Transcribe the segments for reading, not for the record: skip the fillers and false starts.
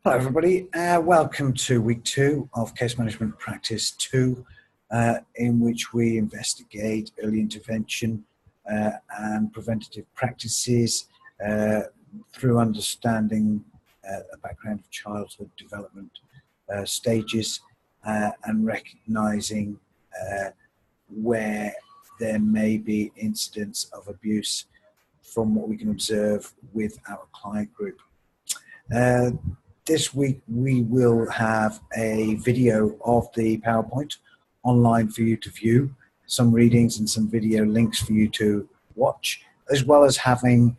Hello everybody, welcome to week 2 of Case Management Practice 2, in which we investigate early intervention and preventative practices through understanding the background of childhood development stages and recognising where there may be incidents of abuse from what we can observe with our client group. This week we will have a video of the PowerPoint online for you to view, some readings and some video links for you to watch, as well as having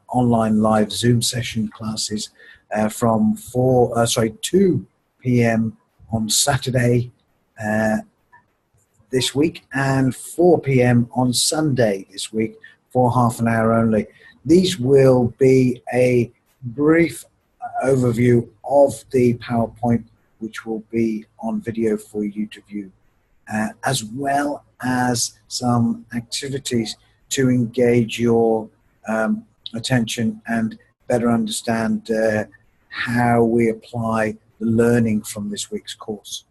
online live Zoom session classes from 2 p.m. on Saturday this week and 4 p.m. on Sunday this week for half an hour only. These will be a brief overview of the PowerPoint, which will be on video for you to view, as well as some activities to engage your attention and better understand how we apply the learning from this week's course.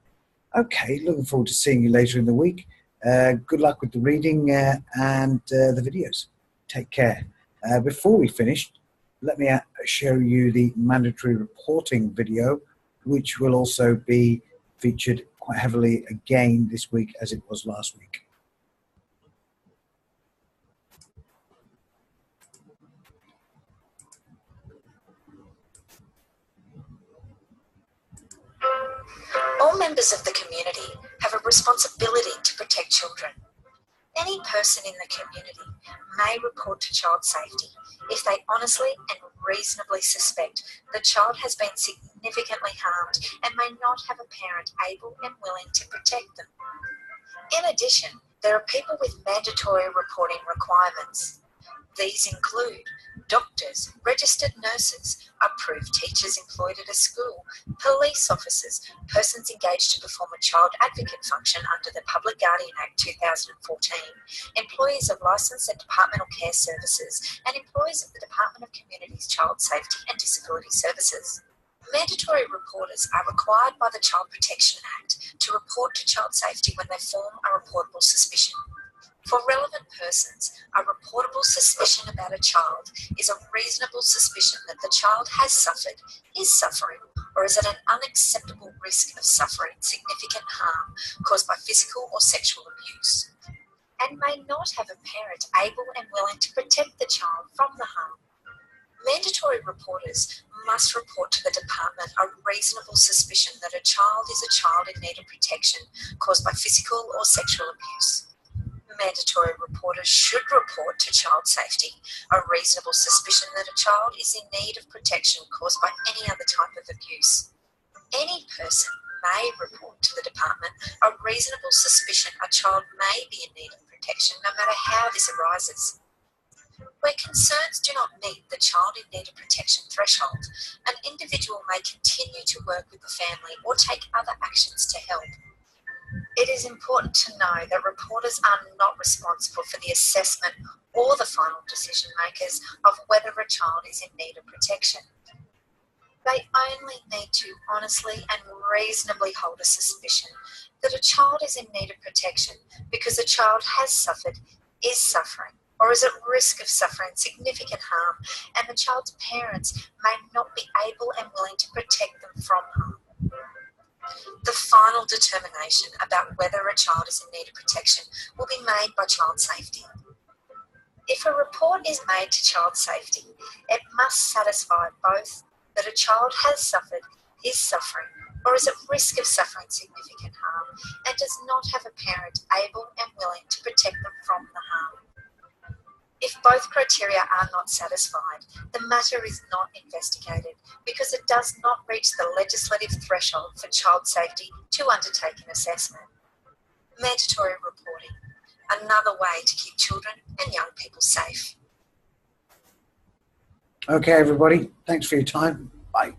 Okay, looking forward to seeing you later in the week. Good luck with the reading and the videos. Take care. Before we finish, let me show you the mandatory reporting video, which will also be featured quite heavily again this week as it was last week. All members of the community have a responsibility to protect children. Any person in the community may report to child safety if they honestly and reasonably suspect the child has been significantly harmed and may not have a parent able and willing to protect them. In addition, there are people with mandatory reporting requirements. These include doctors, registered nurses, approved teachers employed at a school, police officers, persons engaged to perform a child advocate function under the Public Guardian Act 2014, employees of licensed and departmental care services, and employees of the Department of Communities, Child Safety and Disability Services. Mandatory reporters are required by the Child Protection Act to report to child safety when they form a reportable suspicion. For relevant persons, a reportable suspicion about a child is a reasonable suspicion that the child has suffered, is suffering, or is at an unacceptable risk of suffering significant harm caused by physical or sexual abuse, and may not have a parent able and willing to protect the child from the harm. Mandatory reporters must report to the department a reasonable suspicion that a child is a child in need of protection caused by physical or sexual abuse. Mandatory reporters should report to child safety a reasonable suspicion that a child is in need of protection caused by any other type of abuse. Any person may report to the department a reasonable suspicion a child may be in need of protection no matter how this arises. Where concerns do not meet the child in need of protection threshold, an individual may continue to work with the family or take other actions to help. It is important to know that reporters are not responsible for the assessment or the final decision makers of whether a child is in need of protection. They only need to honestly and reasonably hold a suspicion that a child is in need of protection because a child has suffered, is suffering, or is at risk of suffering significant harm, and the child's parents may not be able and willing to protect them from harm. The final determination about whether a child is in need of protection will be made by child safety. If a report is made to child safety, it must satisfy both that a child has suffered, is suffering, or is at risk of suffering significant harm, and does not have a parent able and willing to protect them from the harm. If both criteria are not satisfied, the matter is not investigated because it does not reach the legislative threshold for child safety to undertake an assessment. Mandatory reporting, another way to keep children and young people safe. Okay, everybody, thanks for your time. Bye.